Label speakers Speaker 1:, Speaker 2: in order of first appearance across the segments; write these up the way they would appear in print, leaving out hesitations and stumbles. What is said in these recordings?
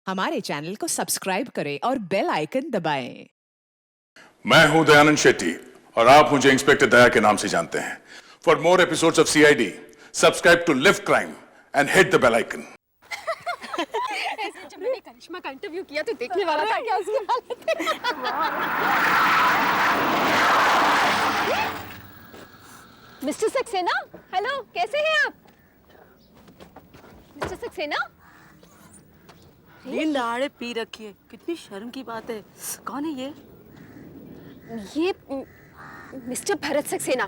Speaker 1: हमारे चैनल को सब्सक्राइब करें और बेल आइकन दबाएं।
Speaker 2: मैं हूं दयानंद शेट्टी और आप मुझे इंस्पेक्टर दया के नाम से जानते हैं। For more episodes of CID, subscribe to Live Crime and hit the bell icon.
Speaker 3: जब मैंने करिश्मा का इंटरव्यू किया तो देखने वाला था क्या उसकी हालत है। मिस्टर सक्सेना, हेलो, कैसे हैं आप? मिस्टर सक्सेना,
Speaker 4: नींद दहाड़े पी रखी है, कितनी शर्म की बात है। कौन है
Speaker 3: ये mister Bharat Saxena,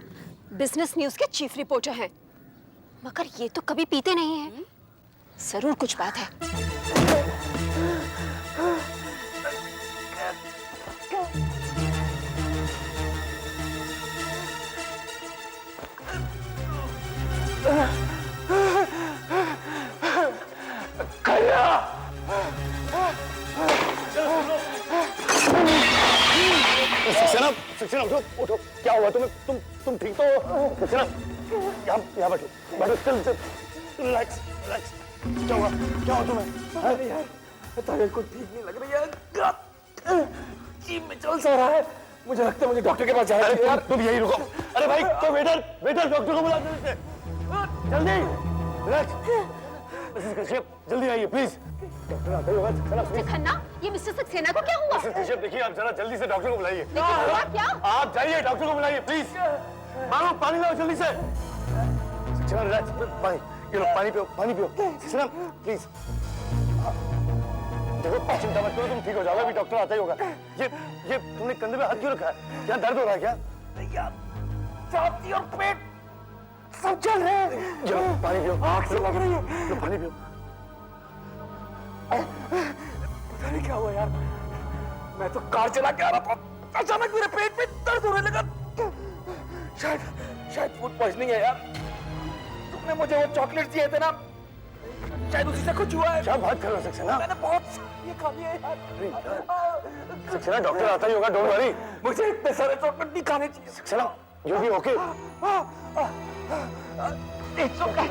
Speaker 3: business news के चीफ रिपोर्टर हैं। मगर ये तो कभी पीते नहीं हैं। जरूर कुछ बात है।
Speaker 5: सक्सेना उठो उठो, क्या हुआ तुम्हें? तुम ठीक तो हो? सक्सेना यहाँ बैठो बैठो, चल रिलैक्स रिलैक्स। क्या हुआ तुम्हें? अरे यार तबीयत को ठीक नहीं लग रही है, जीभ में चल सा रहा है। मुझे लगता है मुझे डॉक्टर के पास जाना है यार। तुम यही रुको। अरे भाई तो वेटर डॉक्टर को बुला दे जल्दी। रिलैक्स मिसेस कश्यप, जल्दी आइए प्लीज। डॉक्टर आता ही होगा।
Speaker 3: मिस्टर खन्ना, ये मिस्टर सक्सेना को क्या हुआ?
Speaker 5: मिसेस कश्यप देखिए, आप जरा जल्दी से डॉक्टर को बुलाइए।
Speaker 3: लेकिन हुआ क्या?
Speaker 5: आप जाइए डॉक्टर को बुलाइए प्लीज। मानो पानी लाओ जल्दी से। सक्सेना रिलैक्स, पानी ये लो, पानी पियो। सक्सेना प्लीज देखो, चिंता मत करो, तुम ठीक हो जाओगे, अभी डॉक्टर आता ही होगा। ये तुमने कंधे पे हाथ क्यों रखा है? क्या दर्द हो रहा है क्या? यार छाती और पेट सब चल रहे हैं। चलो पानी पियो, आग से लग रही है। लो पानी पियो। पता नहीं क्या हुआ यार, मैं तो कार चला के आ रहा था, अचानक मेरे पेट में दर्द होने लगा। शायद फूड पॉइजनिंग है यार। तुमने मुझे वो चॉकलेट दिए थे ना, शायद उसी से कुछ हुआ है। क्या बात कर रहे हो सक्सेना? मैंने बहुत ये खा लिया यार। सक्सेना डॉक्टर आता ही होगा, डोंट वरी। मुझे इतने सारे चॉकलेट नहीं खाने चाहिए। Saxena you be okay? It's okay.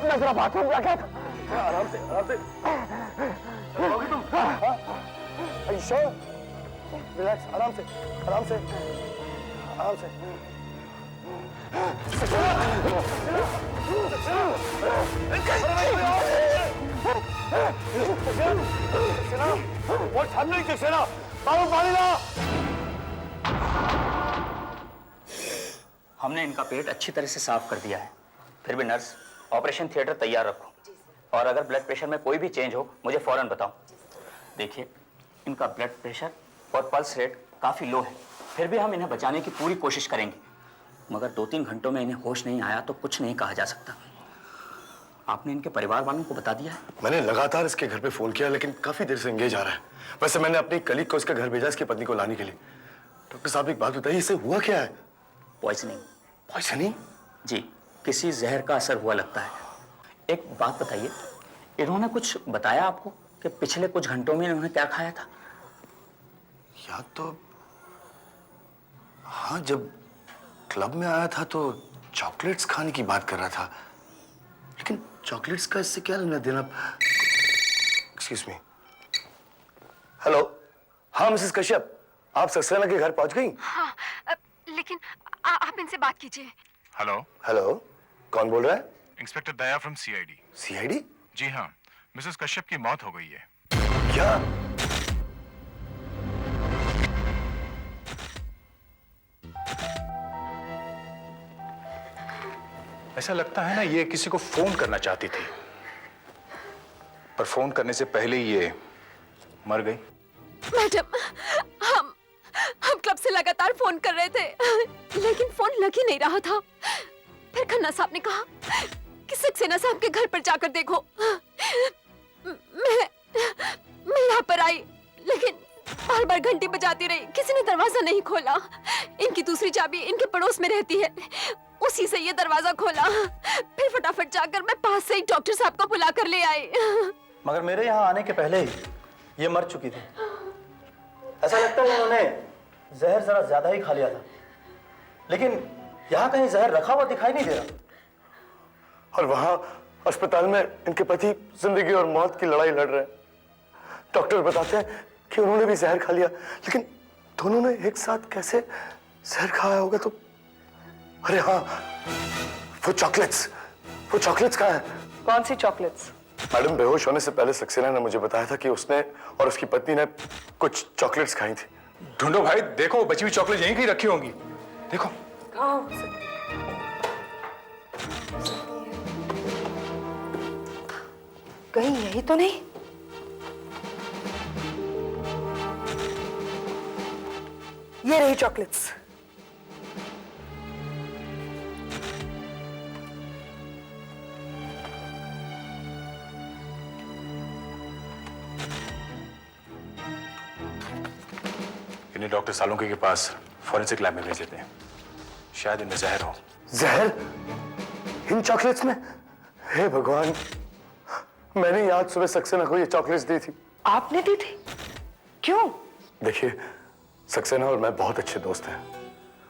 Speaker 5: मैं जरा बाथरूम जाके आराम से चलोगे तुम? Are you sure? रिलैक्स, आराम से। What's happening, Saxena? पानी ला।
Speaker 6: हमने इनका पेट अच्छी तरह से साफ कर दिया है। फिर भी नर्स, ऑपरेशन थिएटर तैयार रखो और अगर ब्लड प्रेशर में कोई भी चेंज हो मुझे फौरन बताओ। देखिए, इनका ब्लड प्रेशर और पल्स रेट काफ़ी लो है। फिर भी हम इन्हें बचाने की पूरी कोशिश करेंगे, मगर 2-3 घंटों में इन्हें होश नहीं आया तो कुछ नहीं कहा जा सकता। आपने इनके परिवार वालों को बता दिया है?
Speaker 5: मैंने लगातार इसके घर पे फोन किया, लेकिन काफी देर से एंगेज आ रहा है। वैसे मैंने अपनी कलीग को इसके घर भेजा इसकी पत्नी को लाने के लिए। डॉक्टर साहब एक बात बताइए, इसे हुआ क्या है? पॉइजनिंग?
Speaker 6: जी, किसी जहर का असर हुआ लगता है। एक बात बताइए, इन्होंने कुछ बताया आपको कि पिछले कुछ घंटों में इन्होंने क्या खाया था?
Speaker 5: याद तो हाँ, जब क्लब में आया था तो चॉकलेट्स खाने की बात कर रहा था, लेकिन चॉकलेट्स का इससे क्या लेना देना? Excuse me. हेलो, हाँ मिसेस कश्यप, आप सक्सेना के घर पहुंच गई?
Speaker 3: हाँ, लेकिन आप इनसे बात कीजिए।
Speaker 5: हेलो, कौन बोल रहा है?
Speaker 7: Inspector Daya from CID.
Speaker 5: CID?
Speaker 7: जी हाँ, मिसेस कश्यप की मौत हो गई है।
Speaker 5: क्या?
Speaker 2: ऐसा लगता है ना ये किसी को फोन करना चाहती थी, पर फोन करने से पहले ही ये मर गई।
Speaker 3: मैडम, हम क्लब से लगातार फोन कर रहे थे, लेकिन फोन लग ही नहीं रहा था। फिर खन्ना साहब ने कहा कि सक्सेना साहब के घर पर जाकर देखो। मैं यहाँ पर आई, लेकिन बार घंटी बजाती रही, किसी ने दरवाजा नहीं खोला। इनकी दूसरी चाबी इनके पड़ोस में रहती है, उसी से ये दरवाजा खोला। फिर फटाफट जाकर मैं पास से ही डॉक्टर साहब को बुला कर ले आई।
Speaker 8: मगर मेरे यहाँ आने के पहले ही ये मर चुकी थी। ऐसा लगता है उन्होंने जहर जरा ज्यादा ही खा लिया था, लेकिन यहाँ कहीं जहर रखा हुआ दिखाई नहीं दे रहा।
Speaker 5: और वहां अस्पताल में इनके पति जिंदगी और मौत की लड़ाई लड़ रहे हैं। डॉक्टर बताते हैं कि उन्होंने भी जहर खा लिया, लेकिन दोनों ने एक साथ कैसे जहर खाया होगा? तो अरे हाँ, वो चॉकलेट्स कहाँ है?
Speaker 4: कौन सी चॉकलेट्स?
Speaker 5: मैडम, बेहोश होने से पहले सक्सेना ने मुझे बताया था कि उसने और उसकी पत्नी ने कुछ चॉकलेट्स खाई थी।
Speaker 2: ढूंढो भाई, देखो बची हुई चॉकलेट यहीं कहीं रखी होंगी। देखो।
Speaker 4: कहीं यही तो नहीं? ये रही चॉकलेट्स।
Speaker 2: इन्हें डॉक्टर सालुंके के पास फॉरेंसिक लैब में भेज देते हैं, शायद इनमें जहर हो।
Speaker 5: जहर इन चॉकलेट्स में? हे भगवान, मैंने आज सुबह सक्सेना को ये चॉकलेट्स दी थी।
Speaker 4: आपने दी थी? क्यों?
Speaker 5: देखिए, सक्सेना और मैं बहुत अच्छे दोस्त हैं।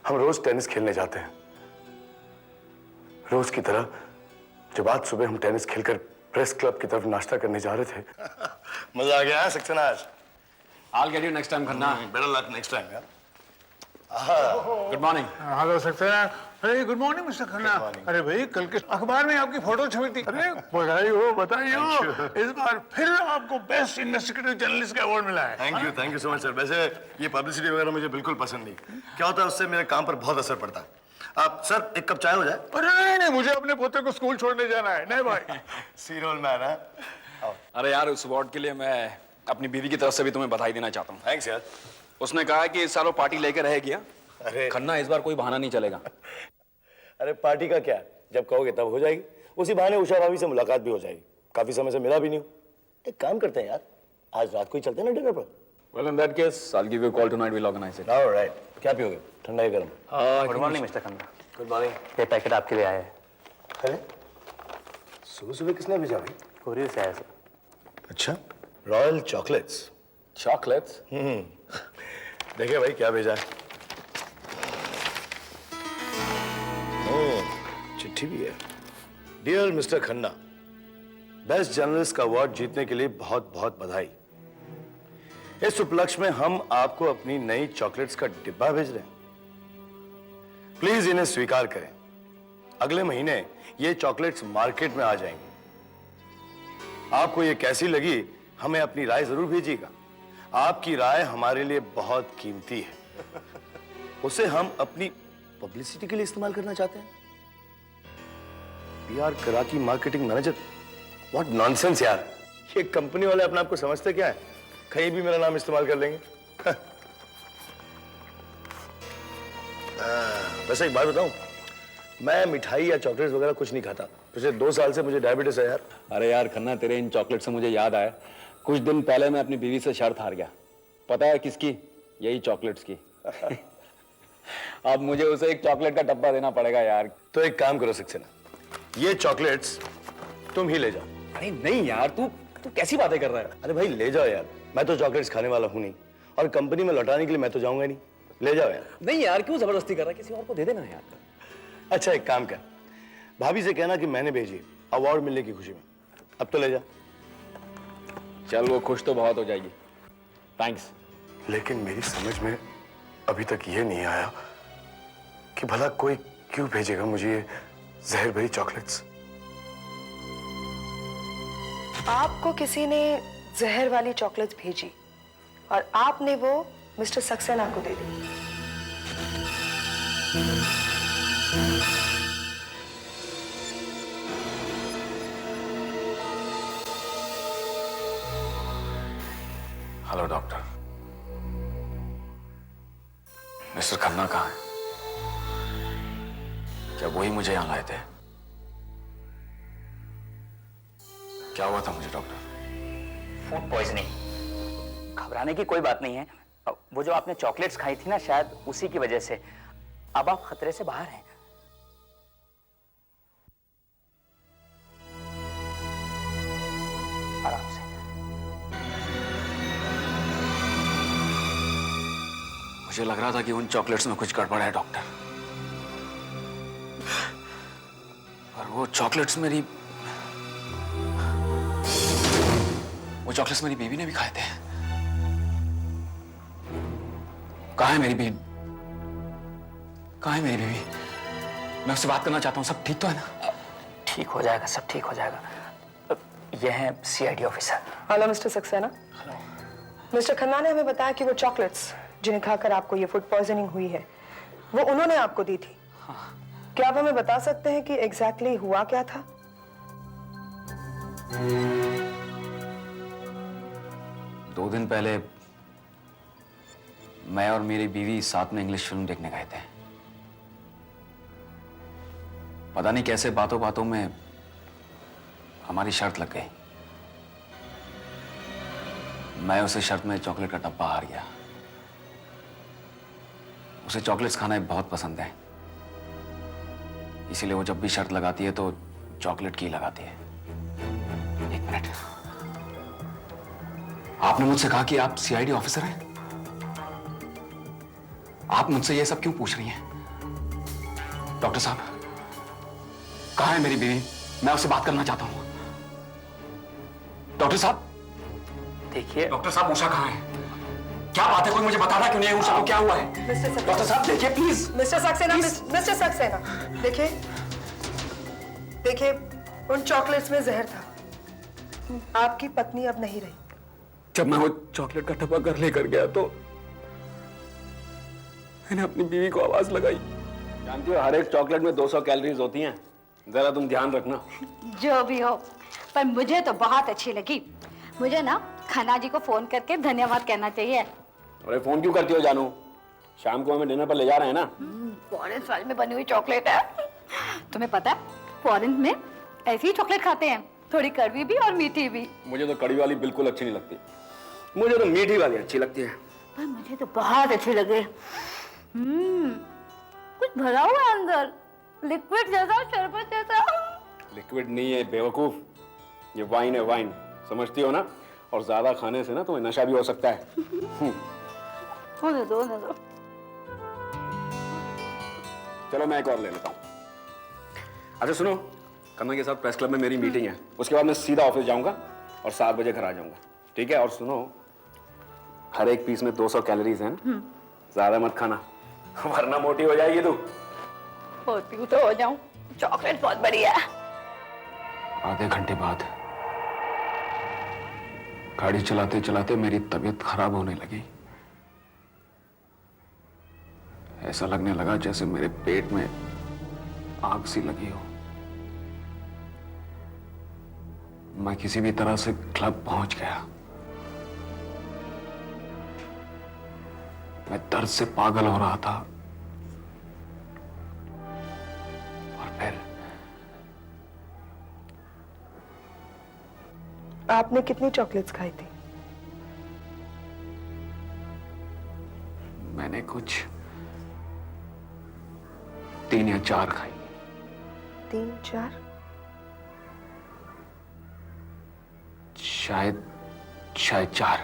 Speaker 5: हम रोज टेनिस खेलने जाते हैं। रोज की तरह जब आज सुबह हम टेनिस खेलकर प्रेस क्लब की तरफ नाश्ता करने जा रहे थे। मजा आ गया है सक्सेना आज?
Speaker 9: I'll get you next time, Khanna.
Speaker 5: Better luck next time यार।
Speaker 9: Good morning.
Speaker 10: हेलो सक्सेना। अरे गुड मॉर्निंग मिस्टर खन्ना। अरे भाई, कल के अखबार में आपकी फोटो छपी थी। अरे बधाई हो। इस बार फिर आपको बेस्ट इन्वेस्टिगेटिव जर्नलिस्ट का अवार्ड मिला है।
Speaker 5: Thank you so much sir. वैसे ये पब्लिसिटी वगैरह मुझे बिल्कुल पसंद नहीं। क्या होता है, उससे मेरे काम पर बहुत असर पड़ता है। आप सर, एक कप चाय हो जाए?
Speaker 10: अरे नहीं, मुझे अपने पोते को स्कूल छोड़ने जाना है। नहीं भाई।
Speaker 5: सीरोल मैन है।
Speaker 9: अरे यार, उस अवार्ड के लिए मैं अपनी बीवी की तरफ से भी तुम्हें बधाई देना चाहता हूँ।
Speaker 5: थैंक्स यार।
Speaker 9: उसने कहा है कि इस साल वो पार्टी लेकर रह गया।
Speaker 5: अरे
Speaker 9: खन्ना, इस बार कोई बहाना नहीं चलेगा।
Speaker 5: अरे पार्टी का क्या, जब कहोगे तब हो जाएगी। उसी बहाने उषा भाभी से मुलाकात भी हो जाएगी। काफी समय से मिला भी नहीं हूँ। एक काम करते हैं यार, आज रात को ही चलते हैं ना डिनर पर।
Speaker 9: Well, in that case, I'll give you a call tonight. We'll organize it.
Speaker 5: All right. क्या पियोगे, ठंडा या गर्म?
Speaker 6: Good morning mister Khanna.
Speaker 5: Good morning.
Speaker 6: ये पैकेट आपके लिए आया है।
Speaker 5: अरे सुबह सुबह किसने भेजा भाई?
Speaker 6: कोरियर से आया सर।
Speaker 5: अच्छा, रॉयल चॉकलेट्स।
Speaker 9: Chocolates?
Speaker 5: देखिए भाई क्या भेजा है। चिट्ठी भी है। Dear mister Khanna, best journalist का अवार्ड जीतने के लिए बहुत बहुत बधाई। इस उपलक्ष्य में हम आपको अपनी नई चॉकलेट्स का डिब्बा भेज रहे हैं। प्लीज इन्हें स्वीकार करें। अगले महीने ये चॉकलेट्स मार्केट में आ जाएंगी। आपको ये कैसी लगी, हमें अपनी राय जरूर भेजिएगा। आपकी राय हमारे लिए बहुत कीमती है। उसे हम अपनी पब्लिसिटी के लिए इस्तेमाल करना चाहते हैं। पीआर कराकी मार्केटिंग मैनेजर, व्हाट नॉनसेंस यार। ये कंपनी वाले अपने आप को समझते क्या है, कहीं भी मेरा नाम इस्तेमाल कर लेंगे। वैसे एक बात बताऊं, मैं मिठाई या चॉकलेट्स वगैरह कुछ नहीं खाता। पिछले 2 साल से मुझे डायबिटीज है यार।
Speaker 9: अरे यार खन्ना, तेरे इन चॉकलेट से मुझे याद आया, कुछ दिन पहले मैं अपनी बीवी से शर्त हार गया। पता है किसकी? यही चॉकलेट्स की। अब मुझे उसे एक चॉकलेट का डब्बा देना पड़ेगा यार।
Speaker 5: तो एक काम करो सक्सेना, ये चॉकलेट्स तुम ही ले जाओ।
Speaker 9: अरे नहीं यार, तू कैसी बातें कर रहा है?
Speaker 5: अरे भाई ले जाओ यार, मैं तो चॉकलेट्स खाने वाला हूं नहीं, और कंपनी में लौटाने के लिए मैं तो जाऊंगा नहीं। ले जाओ यार।
Speaker 9: नहीं यार, क्यों जबरदस्ती कर रहा है? किसी और को दे देना यार।
Speaker 5: अच्छा एक काम कर, भाभी से कहना कि मैंने भेजी अवार्ड मिलने की खुशी में। अब तो ले जा।
Speaker 9: चल, वो खुश तो बहुत हो जाएगी। थैंक्स।
Speaker 5: लेकिन मेरी समझ में अभी तक ये नहीं आया कि भला कोई क्यों भेजेगा मुझे ये जहर भरी चॉकलेट्स।
Speaker 4: आपको किसी ने जहर वाली चॉकलेट्स भेजी और आपने वो मिस्टर सक्सेना को दे दी।
Speaker 9: Hello doctor. मिस्टर खन्ना कहाँ है? क्या वही मुझे यहाँ लाए थे? क्या हुआ था मुझे डॉक्टर?
Speaker 6: Food poisoning. घबराने की कोई बात नहीं है। वो जो आपने चॉकलेट्स खाई थी ना, शायद उसी की वजह से अब आप खतरे से बाहर हैं। आराम से।
Speaker 9: मुझे लग रहा था कि उन चॉकलेट्स में कुछ गड़बड़ है डॉक्टर, पर वो चॉकलेट्स वो चॉकलेट्स मेरी बीवी ने भी खाए थे। कहाँ है मेरी बीवी? कहाँ है मेरी बीवी? मैं उससे बात करना चाहता हूँ। सब ठीक तो है ना?
Speaker 6: ठीक हो जाएगा, सब ठीक हो जाएगा। यह है CID officer.
Speaker 4: Hello mister Saxena. Mister Khanna ने हमें बताया कि वो चॉकलेट्स जिन्हें खाकर आपको ये फूड पॉइजनिंग हुई है वो उन्होंने आपको दी थी। क्या आप हमें बता सकते हैं कि एग्जैक्टली हुआ क्या था?
Speaker 9: दो दिन पहले मैं और मेरी बीवी साथ में इंग्लिश फिल्म देखने गए थे। पता नहीं कैसे बातों बातों में हमारी शर्त लग गई। मैं उसे शर्त में चॉकलेट का डब्बा हार गया। उसे चॉकलेट्स खाना बहुत पसंद है, इसीलिए वो जब भी शर्त लगाती है तो चॉकलेट की लगाती है। एक मिनट, आपने मुझसे कहा कि आप सीआईडी ऑफिसर हैं। आप मुझसे ये सब क्यों पूछ रही हैं? डॉक्टर साहब, कहाँ है मेरी बीवी? मैं उससे बात करना चाहता हूं। डॉक्टर साहब,
Speaker 6: देखिए
Speaker 9: डॉक्टर साहब, उषा कहाँ है? क्या बात है? कोई मुझे बता रहा क्यों नहीं है? उषा को क्या हुआ है? डॉक्टर साहब देखिए please.
Speaker 4: Mister Saxena, mister Saxena, देखिए देखिए, उन चॉकलेट्स में जहर था। आपकी पत्नी अब नहीं रही।
Speaker 9: जब मैं वो चॉकलेट का डब्बा घर लेकर गया तो मैंने अपनी बीवी को आवाज लगाई। जानती हो, हर एक चॉकलेट में 200 कैलोरीज होती हैं। जरा तुम ध्यान रखना।
Speaker 11: जो भी हो, पर मुझे तो बहुत अच्छी लगी। मुझे ना खन्ना जी को फोन करके धन्यवाद कहना चाहिए।
Speaker 9: अरे फोन क्यों करती हो जानू? शाम को हमें डिनर पर ले जा रहे हैं ना।
Speaker 11: फॉरेन स्टाइल में बनी हुई चॉकलेट है। तुम्हें पता है, फॉरेन में ऐसी ही चॉकलेट खाते हैं, थोड़ी कड़वी भी और मीठी भी।
Speaker 9: मुझे तो कड़ी वाली बिल्कुल अच्छी नहीं लगती, मुझे तो मीठी वाली अच्छी लगती है।
Speaker 11: पर मुझे तो बहुत अच्छी लगे। कुछ भरा हुआ है अंदर, लिक्विड जैसा, शरबत जैसा।
Speaker 9: लिक्विड नहीं है बेवकूफ, ये वाइन है, वाइन। समझती हो ना? और ज्यादा खाने से ना तुम्हें नशा भी हो सकता है।
Speaker 11: होने दो, होने दो।
Speaker 9: चलो मैं एक और ले लेता हूँ। अच्छा सुनो, खन्ना के साथ प्रेस क्लब में मेरी मीटिंग है, उसके बाद मैं सीधा ऑफिस जाऊंगा और 7 बजे घर आ जाऊंगा, ठीक है? और सुनो, हर एक पीस में 200 कैलोरीज हैं, ज्यादा मत खाना वरना मोटी हो जाएगी तू।
Speaker 11: होती हूँ तो हो जाऊं, चॉकलेट बहुत बढ़िया है।
Speaker 9: आधे घंटे बाद गाड़ी चलाते चलाते मेरी तबीयत खराब होने लगी। ऐसा लगने लगा जैसे मेरे पेट में आग सी लगी हो। मैं किसी भी तरह से क्लब पहुंच गया। मैं दर्द से पागल हो रहा था। और फिर
Speaker 4: आपने कितनी चॉकलेट्स खाई थी?
Speaker 9: मैंने कुछ 3 या 4 खाई।
Speaker 4: 3, 4?
Speaker 9: शायद 4।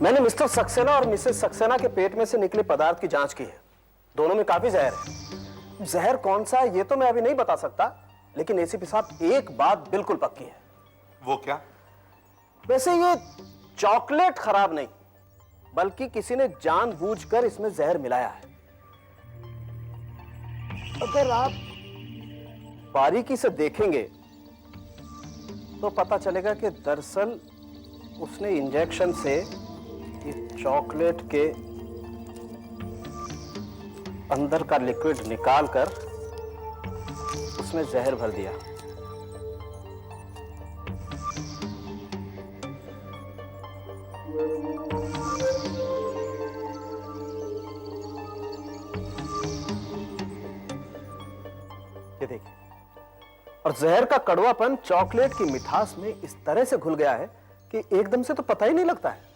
Speaker 8: मैंने मिस्टर सक्सेना और मिसेस सक्सेना के पेट में से निकले पदार्थ की जांच की है। दोनों में काफी जहर है। जहर कौन सा है ये तो मैं अभी नहीं बता सकता, लेकिन एसीपी साहब एक बात बिल्कुल पक्की है।
Speaker 10: वो क्या?
Speaker 8: वैसे ये चॉकलेट खराब नहीं, बल्कि किसी ने जानबूझकर इसमें जहर मिलाया है। अगर आप बारीकी से देखेंगे तो पता चलेगा कि दरअसल उसने इंजेक्शन से ये चॉकलेट के अंदर का लिक्विड निकालकर उसमें जहर भर दिया। ये देखिए, और जहर का कड़वापन चॉकलेट की मिठास में इस तरह से घुल गया है कि एकदम से तो पता ही नहीं लगता है।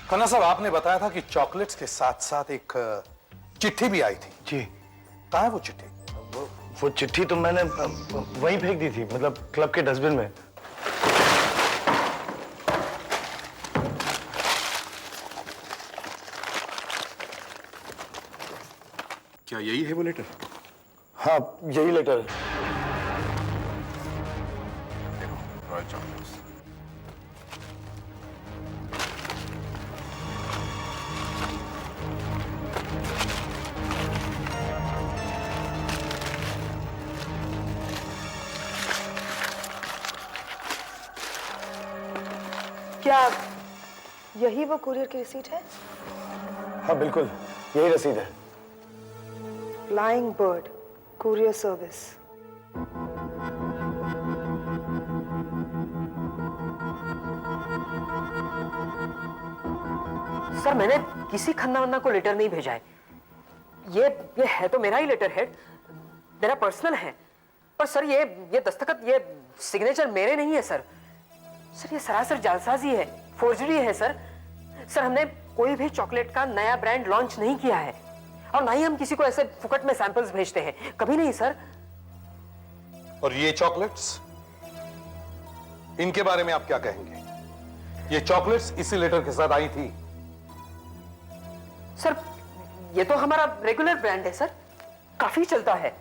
Speaker 10: खन्ना साहब, आपने बताया था कि चॉकलेट्स के साथ साथ एक चिट्ठी भी आई थी।
Speaker 5: जी,
Speaker 10: कहाँ है वो चिट्ठी?
Speaker 5: वो चिट्ठी तो मैंने वहीं फेंक दी थी, मतलब क्लब के डस्टबिन में।
Speaker 9: क्या
Speaker 2: क्या यही है वो लेटर?
Speaker 5: हाँ, यही लेटर है।
Speaker 2: Royal chocolates.
Speaker 4: क्या यही वो कुरियर की रिसीट है?
Speaker 5: हाँ बिल्कुल, यही रसीद है।
Speaker 4: Flying bird courier service.
Speaker 12: Sir मैंने किसी खन्ना वन्ना को लेटर नहीं भेजा है। ये है तो मेरा ही लेटर हेड, मेरा पर्सनल है। पर सर ये दस्तखत, ये सिग्नेचर मेरे नहीं है सर। सर ये सरासर जालसाजी है, फोर्जरी है सर। सर हमने कोई भी चॉकलेट का नया ब्रांड लॉन्च नहीं किया है और ना ही हम किसी को ऐसे फुकट में सैंपल्स भेजते हैं, कभी नहीं सर।
Speaker 13: और ये चॉकलेट्स, इनके बारे में आप क्या कहेंगे? ये चॉकलेट्स इसी लेटर के साथ आई थी।
Speaker 12: सर ये तो हमारा रेगुलर ब्रांड है सर, काफी चलता है,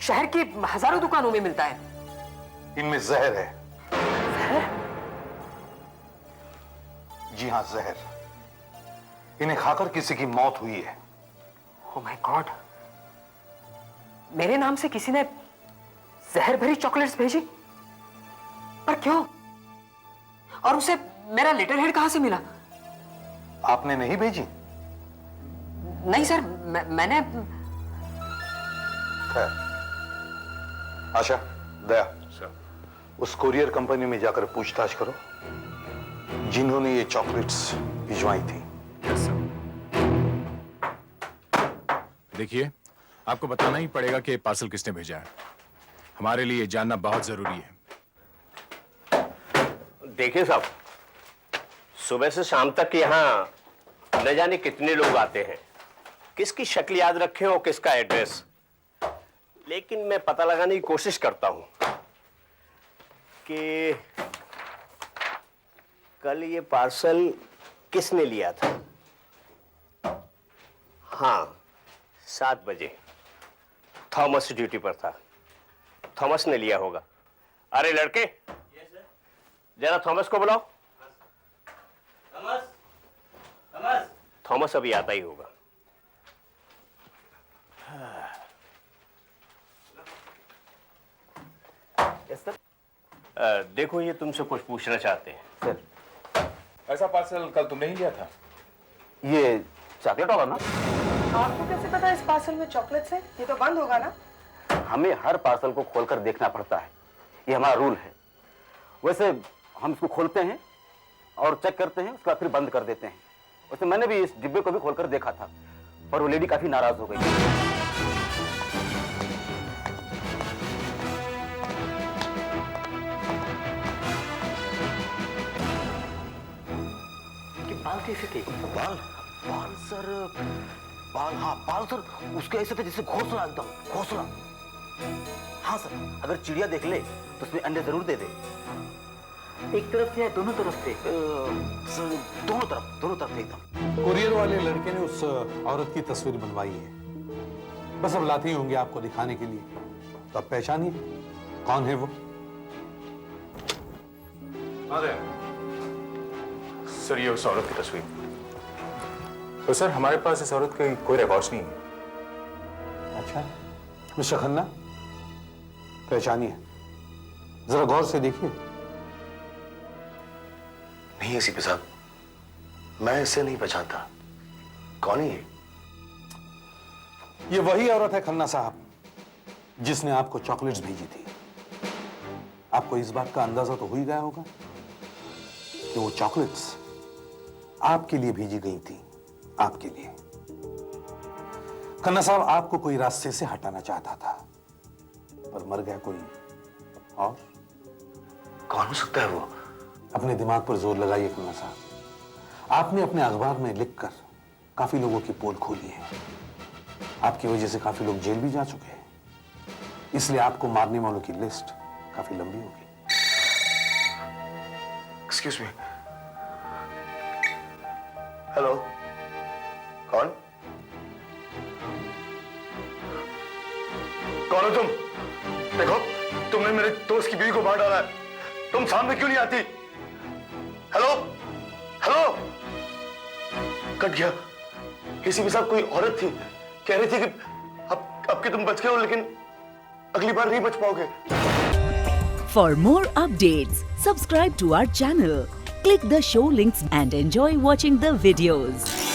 Speaker 12: शहर की हजारों दुकानों में मिलता है।
Speaker 13: इनमें जहर है।
Speaker 12: जहर?
Speaker 13: जी हां, जहर। इन्हें खाकर किसी की मौत हुई है।
Speaker 12: ओह माय गॉड, मेरे नाम से किसी ने जहर भरी चॉकलेट्स भेजी? पर क्यों? और उसे मेरा लेटर हेड कहां से मिला?
Speaker 13: आपने नहीं भेजी?
Speaker 12: नहीं सर, मैंने।
Speaker 13: खैर, आशा, दया, उस कुरियर कंपनी में जाकर पूछताछ करो जिन्होंने ये चॉकलेट्स भिजवाई थी।
Speaker 7: Yes sir. देखिए, आपको बताना ही पड़ेगा कि पार्सल किसने भेजा है। हमारे लिए जानना बहुत जरूरी है।
Speaker 14: देखिए साहब, सुबह से शाम तक यहाँ न जाने कितने लोग आते हैं, किसकी शक्ल याद रखे हो, किसका एड्रेस, लेकिन मैं पता लगाने की कोशिश करता हूं कि कल ये पार्सल किसने लिया था। हाँ, 7 बजे थॉमस ड्यूटी पर था, थॉमस ने लिया होगा। अरे लड़के, जरा थॉमस को बुलाओ। थॉमस अभी आता ही होगा। Yes sir. देखो, ये तुमसे कुछ पूछना चाहते हैं।
Speaker 9: सर, ऐसा पार्सल कल तुमने ही लिया था?
Speaker 8: ये चॉकलेट वाला ना?
Speaker 4: आपको कैसे पता इस पार्सल में चॉकलेट्स है? ये तो बंद होगा ना?
Speaker 8: हमें हर पार्सल को खोलकर देखना पड़ता है, ये हमारा रूल है। वैसे हम इसको खोलते हैं और चेक करते हैं, उसके बाद फिर बंद कर देते हैं। वैसे मैंने भी इस डिब्बे को भी खोलकर देखा था, पर वो लेडी काफी नाराज हो गई।
Speaker 12: बाल कैसे थे?
Speaker 8: बाल बाल सर, बाल, हाँ बाल सर उसके ऐसे थे जैसे घोंसला, एकदम घोंसला। हाँ सर, अगर चिड़िया देख ले तो उसमें अंडे जरूर दे दे।
Speaker 12: एक तरफ से या दोनों तरफ से?
Speaker 8: सर दोनों तरफ थे एकदम।
Speaker 13: कुरियर वाले लड़के ने उस औरत की तस्वीर बनवाई है, बस अब लाते ही होंगे आपको दिखाने के लिए, तो अब पहचानिए कौन है वो।
Speaker 7: अरे सर, ये उस औरत की तस्वीर। तो सर, हमारे पास इस औरत का कोई रिकॉर्ड्स नहीं है।
Speaker 13: अच्छा, मिस्टर खन्ना, पहचानिए, जरा गौर से देखिए।
Speaker 5: नहीं एसीपी साहब, मैं इसे नहीं पहचानता। कौन है ये?
Speaker 13: ये वही औरत है खन्ना साहब जिसने आपको चॉकलेट्स भेजी थी। आपको इस बात का अंदाजा तो हो ही गया होगा कि वो चॉकलेट्स आपके लिए भेजी गई थी, आपके लिए। खन्ना साहब आपको कोई रास्ते से हटाना चाहता था, पर मर गया कोई और।
Speaker 5: कौन हो सकता है वो?
Speaker 13: अपने दिमाग पर जोर लगाइए खन्ना साहब। आपने अपने अखबार में लिखकर काफी लोगों की पोल खोली है। आपकी वजह से काफी लोग जेल भी जा चुके हैं, इसलिए आपको मारने वालों की लिस्ट काफी लंबी होगी।
Speaker 5: Excuse me. हेलो, कौन? कौन हो तुम? देखो, तुमने मेरे दोस्त की बीवी को मार डाला है। तुम सामने क्यों नहीं आती? Hello, hello. कट गया। एसीपी साहब, कोई औरत थी, कह रही थी कि अब कि तुम बच गए हो, लेकिन अगली बार नहीं बच पाओगे।
Speaker 1: For more updates, subscribe to our channel, click the show links and enjoy watching the videos.